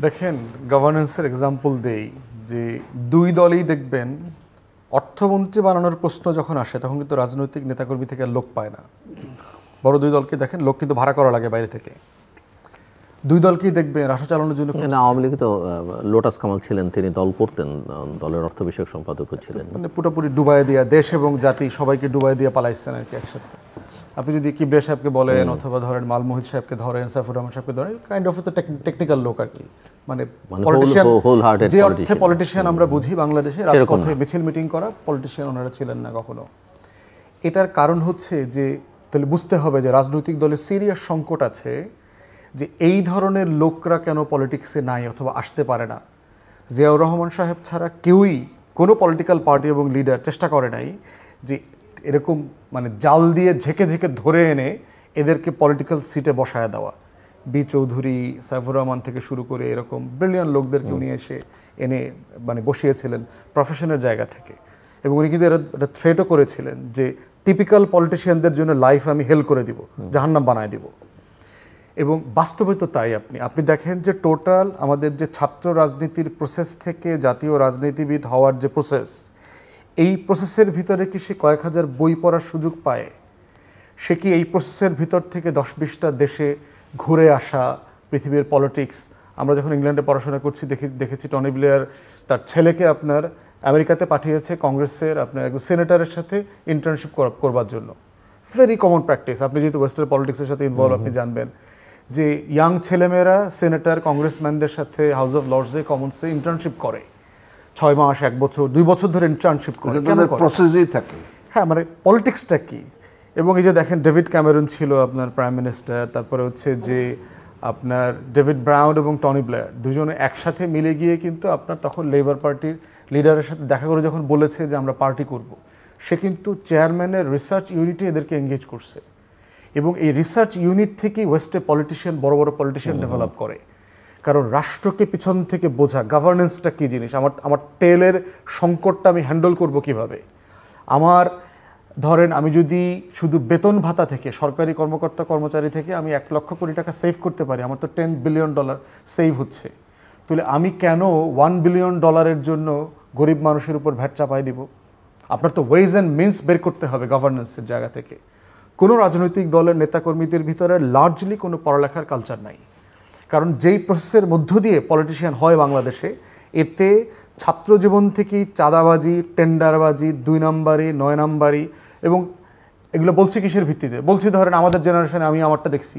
দেখেন, গভর্নেন্সের এক্সাম্পল দেই যে দুই দলই দেখবেন অর্থমন্ত্রী বানানোর প্রশ্ন যখন আসে তখন কিন্তু রাজনৈতিক নেতাকর্মী থেকে লোক পায় না। বড় দুই দলকে দেখেন, লোক কিন্তু ভাড়া করা লাগে বাইরে থেকে। দুই দলকেই দেখবেন রাষ্ট্র চালানোর জন্য। আওয়ামী লীগে তো লোটাস কামাল ছিলেন, তিনি দল করতেন, দলের অর্থ বিষয়ক সম্পাদকও ছিলেন। মানে পুরোপুরি ডুবাই দিয়া দেশ এবং জাতি সবাইকে ডুবাই দিয়ে পালাইছেন আর কি একসাথে। আপনি যদি কিবরিয়া সাহেবকে বলেন অথবা ধরেন মালমোহিত সাহেবকে ধরেন, সাইফুর রহমান সাহেবকে ধরেন, কাইন্ড অফ টেকনিক্যাল লোক আর কি। মানে পলিটিশিয়ান, যে অর্থে পলিটিশিয়ান আমরা বুঝি বাংলাদেশে, রাজপথে মিছিল মিটিং করা পলিটিশিয়ান ওনারা ছিলেন না কখনো। এটার কারণ হচ্ছে যে তাহলে বুঝতে হবে যে রাজনৈতিক দলের সিরিয়াস সংকট আছে, যে এই ধরনের লোকরা কেন পলিটিক্সে নাই অথবা আসতে পারে না। জিয়াউর রহমান সাহেব ছাড়া কেউই, কোনো পলিটিক্যাল পার্টি এবং লিডার চেষ্টা করে নাই যে এরকম মানে জাল দিয়ে ঝেঁকে ঝেঁকে ধরে এনে এদেরকে পলিটিক্যাল সিটে বসায় দেওয়া। বি চৌধুরী, সাইফুর রহমান থেকে শুরু করে এরকম ব্রিলিয়ান্ট লোকদেরকে উনি এনে মানে বসিয়েছিলেন প্রফেশনের জায়গা থেকে। এবং উনি কিন্তু এটা থ্রেটও করেছিলেন যে টিপিক্যাল পলিটিশিয়ানদের জন্য লাইফ আমি হেল করে দিব, জাহান্নাম বানায় দিব। এবং বাস্তবে তো তাই। আপনি দেখেন যে টোটাল আমাদের যে ছাত্র রাজনীতির প্রসেস থেকে জাতীয় রাজনীতিবিদ হওয়ার যে প্রসেস, এই প্রসেসের ভিতরে কি সে কয়েক হাজার বই পড়ার সুযোগ পায়? সে কি এই প্রসেসের ভিতর থেকে 10-20টা দেশে ঘুরে আসা পৃথিবীর পলিটিক্স? আমরা যখন ইংল্যান্ডে পড়াশোনা করছি দেখেছি টনি ব্লেয়ার তার ছেলেকে আপনার আমেরিকাতে পাঠিয়েছে কংগ্রেসের আপনার একজন সেনেটারের সাথে ইন্টার্নশিপ করবার জন্য। Very common practice. আপনি যেহেতু ওয়েস্টার্ন পলিটিক্সের সাথে ইনভলভ, আপনি জানবেন যে ইয়াং ছেলেমেয়েরা সেনেটার কংগ্রেসম্যানদের সাথে হাউস অফ লর্ডসে কমন্সে ইন্টার্নশিপ করে 6 মাস, 1 বছর, 2 বছর ধরে ইন্টার্নশিপ করে। প্রসেসই থাকে। হ্যাঁ, মানে পলিটিক্সটা কি। এবং এই যে দেখেন ডেভিড ক্যামেরন ছিল আপনার প্রাইম মিনিস্টার, তারপরে হচ্ছে যে আপনার ডেভিড ব্রাউন এবং টনি ব্লেয়ার দুজনে একসাথে মিলে গিয়ে কিন্তু আপনার তখন লেবার পার্টির লিডারের সাথে দেখা করে যখন বলেছে যে আমরা পার্টি করব, সে কিন্তু চেয়ারম্যানের রিসার্চ ইউনিটে এদেরকে এঙ্গেজ করছে। এবং এই রিসার্চ ইউনিট থেকেই ওয়েস্টে পলিটিশিয়ান, বড় বড় পলিটিশিয়ান ডেভেলপ করে। কারণ রাষ্ট্রকে পিছন থেকে বোঝা, গভর্নেন্সটা কী জিনিস, আমার তেলের সংকটটা আমি হ্যান্ডেল করব কিভাবে। আমার ধরেন আমি যদি শুধু বেতন ভাতা থেকে, সরকারি কর্মকর্তা কর্মচারী থেকে আমি 1 লক্ষ কোটি টাকা সেভ করতে পারি, আমার তো $10 বিলিয়ন সেভ হচ্ছে। তাহলে আমি কেন $1 বিলিয়ন জন্য গরিব মানুষের উপর ভ্যাট চাপাই দিব? আপনার তো ওয়েজ অ্যান্ড মিনস বের করতে হবে গভর্নেন্সের জায়গা থেকে। কোনো রাজনৈতিক দলের নেতাকর্মীদের ভিতরে লার্জলি কোনো পড়ালেখার কালচার নাই। কারণ যেই প্রসেসের মধ্য দিয়ে পলিটিশিয়ান হয় বাংলাদেশে, এতে ছাত্র জীবন থেকেই চাঁদাবাজি, টেন্ডারবাজি, 2 নাম্বারি, 9 নাম্বারি, এবং এগুলো বলছি কিসের ভিত্তিতে বলছি? ধরেন আমাদের জেনারেশনে আমি আমারটা দেখছি,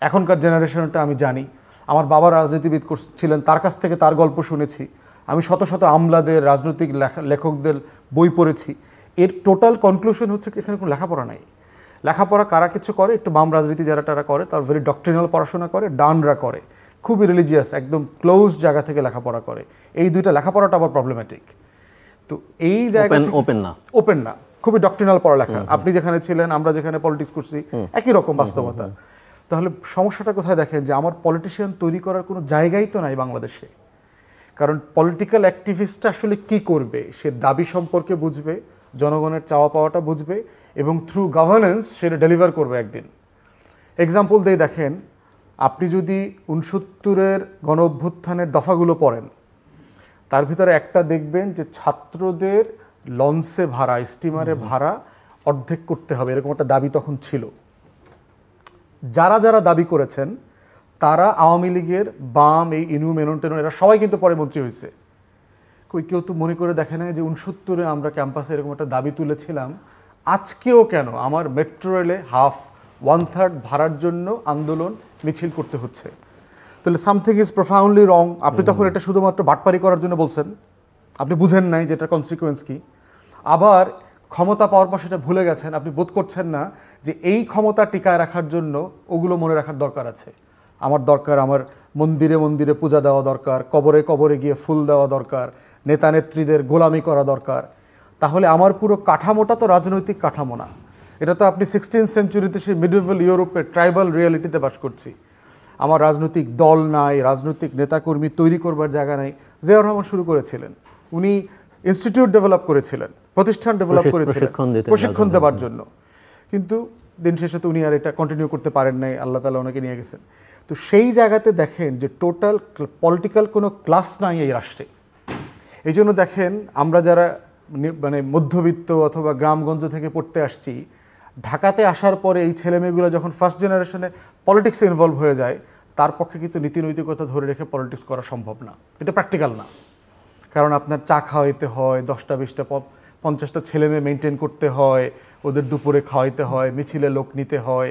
এখনকার জেনারেশনটা আমি জানি। আমার বাবা রাজনীতিবিদ ছিলেন, তার কাছ থেকে তার গল্প শুনেছি। আমি শত শত আমলাদের, রাজনৈতিক লেখকদের বই পড়েছি। এর টোটাল কনক্লুশন হচ্ছে কি এখানে কোনো লেখাপড়া নাই। লেখাপড়া কারা কিছু করে, একটু বাম রাজনীতি যারা তারা করে, তার ভেরি ডক্ট্রিনাল পড়াশোনা করে, ডানরা করে খুবই রিলিজিয়াস, একদম ক্লোজ জায়গা থেকে লেখাপড়া করে। এই দুইটা লেখাপড়াটা আবার প্রবলেম্যাটিক। তো এই জায়গা ওপেন না, খুবই ডক্ট্রিনাল পড়ালেখা। আপনি যেখানে ছিলেন, আমরা যেখানে পলিটিক্স করছি, একই রকম বাস্তবতা। তাহলে সমস্যাটা কোথায় দেখেন যে আমার পলিটিশিয়ান তৈরি করার কোনো জায়গাই তো নাই বাংলাদেশে। কারণ পলিটিক্যাল অ্যাক্টিভিস্টটা আসলে কি করবে? সে দাবি সম্পর্কে বুঝবে, জনগণের চাওয়া পাওয়াটা বুঝবে, এবং থ্রু গভর্নেন্স সেটা ডেলিভার করবে একদিন। এক্সাম্পল দিয়ে দেখেন, আপনি যদি 69-এর গণ অভ্যুত্থানের দফাগুলো পড়েন, তার ভিতরে একটা দেখবেন যে ছাত্রদের লঞ্চে ভাড়া, স্টিমারে ভাড়া অর্ধেক করতে হবে, এরকম একটা দাবি তখন ছিল। যারা যারা দাবি করেছেন তারা আওয়ামী লীগের, বাম, এই ইনু মেনন টেনন, এরা সবাই কিন্তু পরে মন্ত্রী হয়েছে। কেউ তো মনে করে দেখে না যে 69-এ আমরা ক্যাম্পাসে এরকম একটা দাবি তুলেছিলাম, আজকেও কেন আমার মেট্রো রেলে 1/3 ভাড়ার জন্য আন্দোলন মিছিল করতে হচ্ছে? তাহলে সামথিং ইজ প্রফাউন্ডলি রং। আপনি তখন এটা শুধুমাত্র বাটপারি করার জন্য বলছেন, আপনি বুঝেন নাই যে এটার কনসিকুয়েন্স কী। আবার ক্ষমতা পাওয়ার পর সেটা ভুলে গেছেন, আপনি বোধ করছেন না যে এই ক্ষমতা টিকায় রাখার জন্য ওগুলো মনে রাখার দরকার আছে। আমার মন্দিরে মন্দিরে পূজা দেওয়া দরকার, কবরে কবরে গিয়ে ফুল দেওয়া দরকার, নেতা নেত্রীদের গোলামি করা দরকার। তাহলে আমার পুরো কাঠামোটা তো রাজনৈতিক কাঠামো না, এটা তো আপনি 16th সেঞ্চুরিতে সেই মিডিভেল ইউরোপের ট্রাইবাল রিয়ালিটিতে বাস করছি। আমার রাজনৈতিক দল নাই, রাজনৈতিক নেতাকর্মী তৈরি করবার জায়গা নাই। জিয়াউর রহমান শুরু করেছিলেন, উনি ইনস্টিটিউট ডেভেলপ করেছিলেন, প্রতিষ্ঠান ডেভেলপ করেছিলেন প্রশিক্ষণ দেওয়ার জন্য, কিন্তু দিন শেষে তো উনি আর এটা কন্টিনিউ করতে পারেন নাই, আল্লাহ তাআলা ওনাকে নিয়ে গেছেন। তো সেই জায়গাতে দেখেন যে টোটাল পলিটিক্যাল কোনো ক্লাস নাই এই রাষ্ট্রে। এই জন্য দেখেন আমরা যারা মানে মধ্যবিত্ত অথবা গ্রামগঞ্জ থেকে পড়তে আসছি, ঢাকাতে আসার পরে এই ছেলেমেয়েগুলো যখন ফার্স্ট জেনারেশনে পলিটিক্সে ইনভলভ হয়ে যায়, তার পক্ষে কিন্তু নীতি নৈতিকতা ধরে রেখে পলিটিক্স করা সম্ভব না, এটা প্র্যাকটিক্যাল না। কারণ আপনার চা খাওয়াইতে হয়, 10টা 20টা 50টা ছেলেমেয়ে মেনটেন করতে হয়, ওদের দুপুরে খাওয়াইতে হয়, মিছিলে লোক নিতে হয়,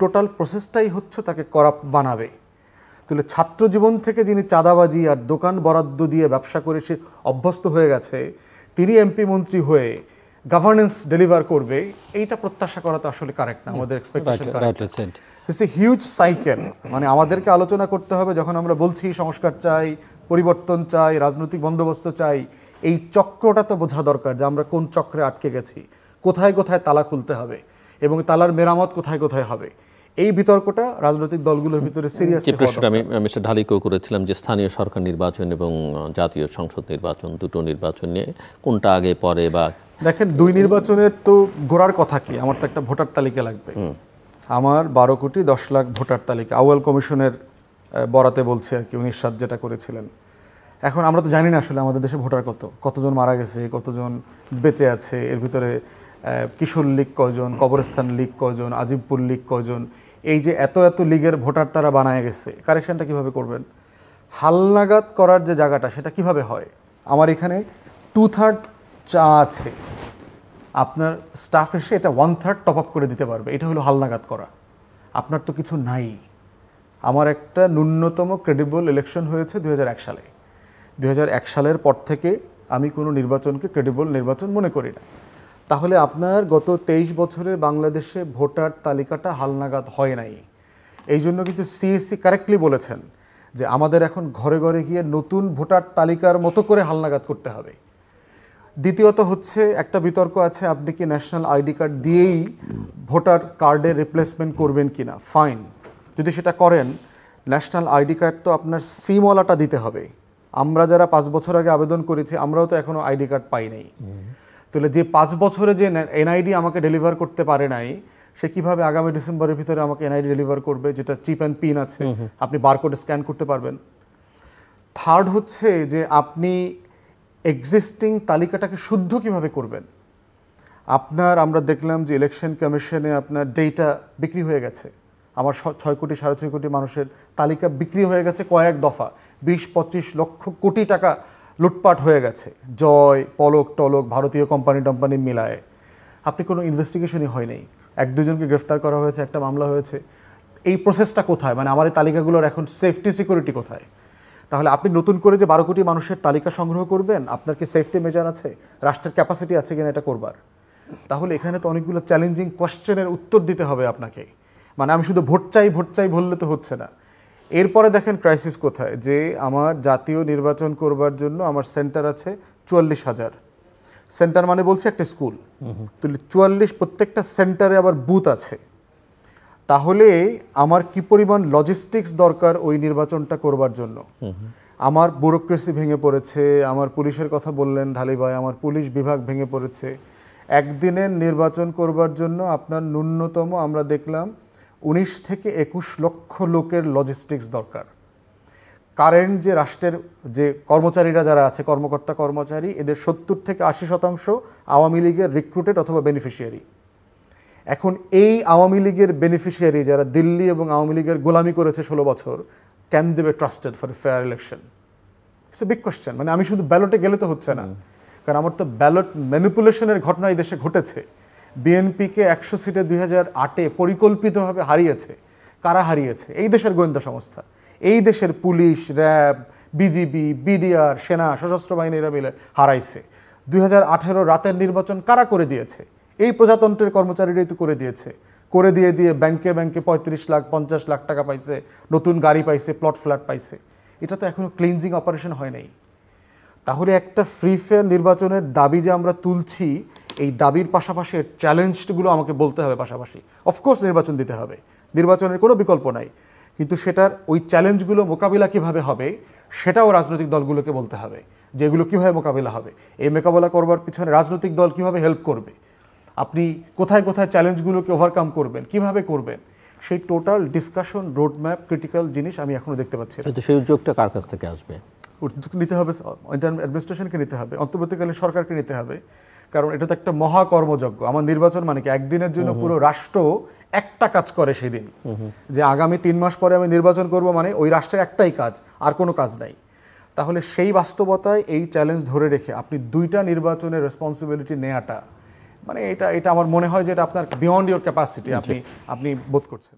টোটাল প্রসেসটাই হচ্ছে তাকে করাপ্ট বানাবে। তাহলে ছাত্র জীবন থেকে যিনি চাঁদাবাজি আর দোকান বরাদ্দ দিয়ে ব্যবসা করে সে অভ্যস্ত হয়ে গেছে, তিনি এমপি মন্ত্রী হয়ে গভর্নেন্স ডেলিভার করবে, এইটা প্রত্যাশা করা তো আসলে কারেক্ট না, আমাদের expectation correct. It's a huge cycle. মানে আমাদেরকে আলোচনা করতে হবে যখন আমরা বলছি সংস্কার চাই, পরিবর্তন চাই, রাজনৈতিক বন্দোবস্ত চাই, এই চক্রটা তো বোঝা দরকার যে আমরা কোন চক্রে আটকে গেছি, কোথায় কোথায় তালা খুলতে হবে এবং তালার মেরামত কোথায় কোথায় হবে। এই বিতর্কটা রাজনৈতিক দলগুলোর ভিতরে সিরিয়াস। যে প্রশ্নটা আমি মিস্টার ঢালিকেও করেছিলাম যে স্থানীয় সরকার নির্বাচন এবং জাতীয় সংসদ নির্বাচন, দুটো নির্বাচন নিয়ে কোনটা আগে পরে, বা দেখেন দুই নির্বাচনের তো গোড়ার কথা কি, আমার তো একটা ভোটার তালিকা লাগবে। আমার 12 কোটি 10 লাখ ভোটার তালিকা আউয়াল কমিশনের বরাতে বলছে আর কি, 19 যেটা করেছিলেন। এখন আমরা তো জানি না আসলে আমাদের দেশে ভোটার কতজন মারা গেছে, কতজন বেঁচে আছে, এর ভিতরে কিশোর লীগ কয়জন, কবরস্থান লীগ কয়জন, আজিমপুর লীগ কয়জন, এই যে এত এত লীগের ভোটার তারা বানায় গেছে, কারেকশনটা কিভাবে করবেন? হালনাগাদ করার যে জায়গাটা সেটা কিভাবে হয়? আমার এখানে 2/3 চা আছে, আপনার স্টাফ এসে এটা 1/3 টপ আপ করে দিতে পারবে, এটা হলো হালনাগাদ করা। আপনার তো কিছু নাই। আমার একটা ন্যূনতম ক্রেডিবল ইলেকশন হয়েছে 2001 সালে। 2001 সালের পর থেকে আমি কোনো নির্বাচনকে ক্রেডিবল নির্বাচন মনে করি না। তাহলে আপনার গত 23 বছরে বাংলাদেশে ভোটার তালিকাটা হালনাগাদ হয় নাই। এই জন্য কিন্তু সিএসসি কারেক্টলি বলেছেন যে আমাদের এখন ঘরে ঘরে গিয়ে নতুন ভোটার তালিকার মতো করে হালনাগাদ করতে হবে। দ্বিতীয়ত হচ্ছে একটা বিতর্ক আছে, আপনি কি ন্যাশনাল আইডি কার্ড দিয়েই ভোটার কার্ডের রিপ্লেসমেন্ট করবেন কিনা। ফাইন, যদি সেটা করেন, ন্যাশনাল আইডি কার্ড তো আপনার সিমওয়ালাটা দিতে হবে। আমরা যারা 5 বছর আগে আবেদন করেছি, আমরাও তো এখনও আইডি কার্ড পাই নাই। তাহলে যে 5 বছরে যে এনআইডি আমাকে ডেলিভার করতে পারে নাই, সে কিভাবে আগামী ডিসেম্বরের ভিতরে আমাকে এনআইডি ডেলিভার করবে, যেটা চিপ অ্যান্ড পিন আছে, আপনি বারকোড স্ক্যান করতে পারবেন। থার্ড হচ্ছে যে আপনি এক্সিস্টিং তালিকাটাকে শুদ্ধ কিভাবে করবেন। আমরা দেখলাম যে ইলেকশন কমিশনে আপনার ডেটা বিক্রি হয়ে গেছে। আমার 6 কোটি 6.5 কোটি মানুষের তালিকা বিক্রি হয়ে গেছে কয়েক দফা, 20-25 লক্ষ কোটি টাকা লুটপাট হয়ে গেছে, জয়, পলক টলক, ভারতীয় কোম্পানি মিলায়। আপনি কোনো ইনভেস্টিগেশনই হয় নাই, 1-2 জনকে গ্রেফতার করা হয়েছে, একটা মামলা হয়েছে। এই প্রসেসটা কোথায়? মানে আমার এই তালিকাগুলোর এখন সেফটি সিকিউরিটি কোথায়? তাহলে আপনি নতুন করে যে 12 কোটি মানুষের তালিকা সংগ্রহ করবেন, আপনার কি সেফটি মেজার আছে, রাষ্ট্রের ক্যাপাসিটি আছে কিনা এটা করবার? তাহলে এখানে তো অনেকগুলো চ্যালেঞ্জিং কোয়েশ্চেনের উত্তর দিতে হবে আপনাকে। মানে আমি শুধু ভোট চাই বললে তো হচ্ছে না। এরপরে দেখেন ক্রাইসিস কোথায়, যে আমার জাতীয় নির্বাচন করবার জন্য আমার সেন্টার আছে 44,000। সেন্টার মানে বলছি একটা স্কুল, তাহলে 44, প্রত্যেকটা সেন্টারে আবার বুথ আছে। তাহলে আমার কি পরিমাণ লজিস্টিক্স দরকার ওই নির্বাচনটা করবার জন্য। আমার ব্যুরোক্রেসি ভেঙে পড়েছে। আমার পুলিশের কথা বললেন ঢালি ভাই, আমার পুলিশ বিভাগ ভেঙে পড়েছে। একদিনের নির্বাচন করবার জন্য আপনার ন্যূনতম আমরা দেখলাম 19 থেকে 21 লক্ষ লোকের লজিস্টিক্স দরকার। কারেন্ট যে রাষ্ট্রের যে কর্মচারীরা যারা আছে, কর্মকর্তা কর্মচারী, এদের 70 থেকে 80% আওয়ামী লীগের রিক্রুটেড অথবা বেনিফিশিয়ারি। এখন এই আওয়ামী লীগের বেনিফিশিয়ারি যারা দিল্লি এবং আওয়ামী লীগের গোলামি করেছে 16 বছর, can they be trusted for a fair election? It's a big question. মানে আমি শুধু ব্যালটে গেলে তো হচ্ছে না, কারণ আমার তো ব্যালট ম্যানিপুলেশনের ঘটনা এই দেশে ঘটেছে। বিএনপিকে 100 সিটে 2008-এ পরিকল্পিতভাবে হারিয়েছে। কারা হারিয়েছে? এই দেশের গোয়েন্দা সংস্থা, এই দেশের পুলিশ, র্যাব, বিজিবি, বিডিআর, সেনা, সশস্ত্র বাহিনীরা মিলে হারাইছে। 2018 রাতের নির্বাচন কারা করে দিয়েছে? এই প্রজাতন্ত্রের কর্মচারীরাই তো করে দিয়েছে। করে দিয়ে ব্যাংকে 35 লাখ 50 লাখ টাকা পাইছে, নতুন গাড়ি পাইছে, প্লট ফ্ল্যাট পাইছে। এটা তো এখনো ক্লিনজিং অপারেশন হয় নাই। তাহলে একটা ফ্রি ফেয়ার নির্বাচনের দাবি যে আমরা তুলছি, এই দাবির পাশাপাশি চ্যালেঞ্জগুলো আমাকে বলতে হবে পাশাপাশি। অফকোর্স নির্বাচন দিতে হবে, নির্বাচনের কোনো বিকল্প নাই, কিন্তু সেটার ওই চ্যালেঞ্জগুলো মোকাবিলা কিভাবে হবে সেটাও রাজনৈতিক দলগুলোকে বলতে হবে, যে এগুলো কীভাবে মোকাবিলা হবে। এই মোকাবিলা করবার পিছনে রাজনৈতিক দল কিভাবে হেল্প করবে, আপনি কোথায় কোথায় চ্যালেঞ্জগুলোকে ওভারকাম করবেন, কিভাবে করবেন, সেই টোটাল ডিসকাশন রোডম্যাপ ক্রিটিক্যাল জিনিস আমি এখনো দেখতে পাচ্ছি না। কিন্তু সেই উদ্যোগটা কার কাছ থেকে আসবে? উদ্যোগ নিতে হবে, ইন্টারিম অ্যাডমিনিস্ট্রেশনকে নিতে হবে, অন্তর্বর্তীকালীন সরকারকে নিতে হবে, কারণ এটা তো একটা মহাকর্মযজ্ঞ। আমার নির্বাচন মানে কি একদিনের জন্য পুরো রাষ্ট্র একটা কাজ করে সেদিন, যে আগামী 3 মাস পরে আমি নির্বাচন করব, মানে ওই রাষ্ট্রের একটাই কাজ, আর কোনো কাজ নাই। তাহলে সেই বাস্তবতায় এই চ্যালেঞ্জ ধরে রেখে আপনি 2টা নির্বাচনের রেসপন্সিবিলিটি নেওয়াটা, মানে এটা আমার মনে হয় যে এটা আপনার বিয়ন্ড ইওর ক্যাপাসিটি, আপনি বোধ করছেন।